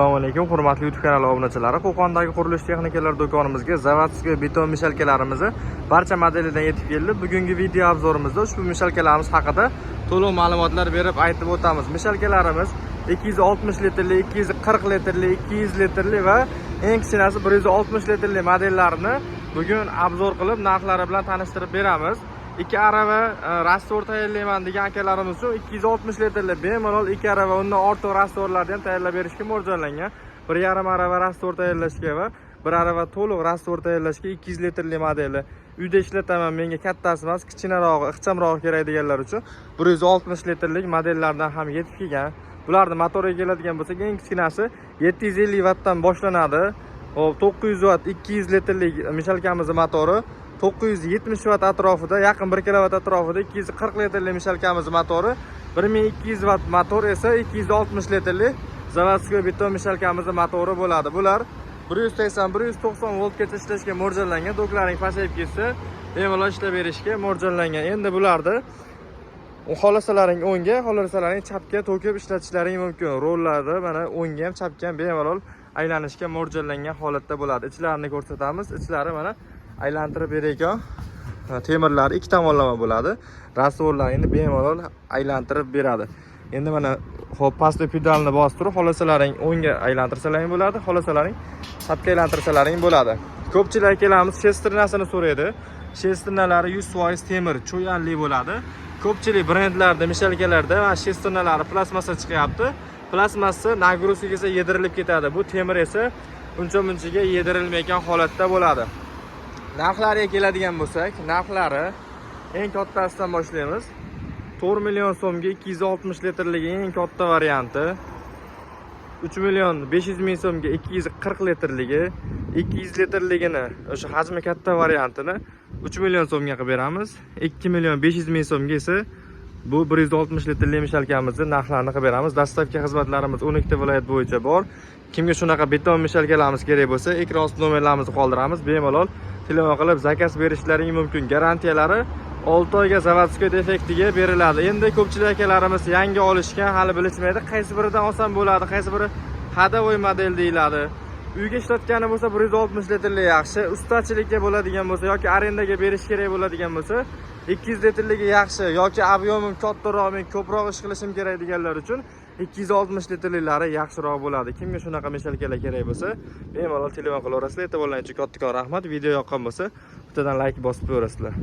Assalomu alaykum, hurmatli YouTube kanali obunachilari. Qo'qondagi qurilish texnikalari do'konimizga zavodskiy beton mishalkalarimizni barcha modelidan yetib keldi. Bugungi video obzorimizda ushbu mishalkalarimiz haqida to'liq ma'lumotlar berib aytib o'tamiz. Mishalkalarimiz 260 litrli, 240 litrli, 200 litrli va eng kichkinasi 160 litrli modellarini bugun obzor qilib, narxlari bilan tanishtirib beramiz. 2 arava rastor tayyorlayman degan akalarimiz uchun 260 litrli bemalol 2 arava undan ortiq rastorlarni ham tayyorlab berishga mo'ljallangan. 1,5 arava rastor tayyorlashga va 1 arava to'liq rastor tayyorlashga 200 litrli modeli. Uyda ishlataman, menga kattasi emas, kichkinarog'i, ixchamrog'i kerak deganlar uchun 160 litrlik modellardan ham yetib kelgan. Bularning motoriga keladigan bo'lsak, eng kichkinasi 750 vattdan boshlanadi. Hop, 900 vatt 200 litrlik mishalkamizning motori 970 vatt atrofida, yaqin 1 kilovat atrofida 240 litrli mishalkamizning motori, 1200 vatt motor esa 260 litrli zavodskiy beton mishalkamizning motori bo'ladi. Bular 180-190 voltgacha ishlashga mo'ljallangan. Toklaring pasayib ketsa, bemalol ishlab berishga mo'ljallangan. Endi bularni xohlasalaring o'ngga, xohlasalaring chapga to'kib ishlatishlaring mumkin. Rollarda mana o'ngga ham, chapga ham bemalol aylanishga mo'ljallangan holatda bo'ladi. Ichlarini ko'rsatamiz. Ichlari mana aylantirib berayotgan temirlar ikki tomonlama bo'ladi. Rastorlar endi bemalol aylantirib beradi. Endi mana hop pastki pedalni bostirib, xohlasalaring o'ngga aylantirsalaring bo'ladi, xohlasalaring chapga aylantirsalaring bo'ladi. Ko'pchilik akalarimiz shestrinasini so'raydi. Shestrinalari 100% temir, cho'yanli bo'ladi. Ko'pchilik brendlarda, mishalkalarda mana shestrinalari plastmassa chiqyapti. Plastmassa nagruzkaga esa yedirilib ketadi. Bu temir esa uncha-munchaga yedirilmayotgan holatda bo'ladi. Narxlariga keladigan bo'lsak, narxlari eng kattasidan boshlaymiz. 4 million so'mga 260 litrligi eng katta varianti. 3 million 500 ming so'mga 240 litrligi, 200 litrligini o'sha hajmi katta variantini 3 million so'mga qilib beramiz. 2 million 500 ming so'mga esa bu 160 litrli mishalkamizning narxlarini qilib beramiz. Dastavka xizmatlarimiz 12 ta viloyat bo'yicha bor. Kimga shunaqa beton mishalkalarimiz kerak bo'lsa, ekran osti nomerlarimizni qoldiramiz. Bemalol telefon qilib zakaz berishlaring mumkin. Garantiyalari 6 oyga zavodskiy defektiga beriladi. Endi ko'pchilik akalarimiz yangi olishgan, hali bilishmaydi, qaysi biridan olsam bo'ladi, qaysi biri hadavoy model deyiladi. Uyga ishlatgani bo'lsa 160 litrli yaxshi, ustachilikka bo'ladigan bo'lsa yoki arendaga berish kerak bo'ladigan bo'lsa 200 litrligi yaxshi yoki ob'yomim kattaroq, men ko'proq ish qilishim kerak deganlar uchun 260 litrlilari yaxshiroq bo'ladi. Kimga shunaqa mishalkalar kerak bo'lsa, bemalol telefon qilaverasizlar. E'tiborlaringiz uchun kattakon rahmat. Video yoqqan bo'lsa, bittadan like bosib qo'yasizlar.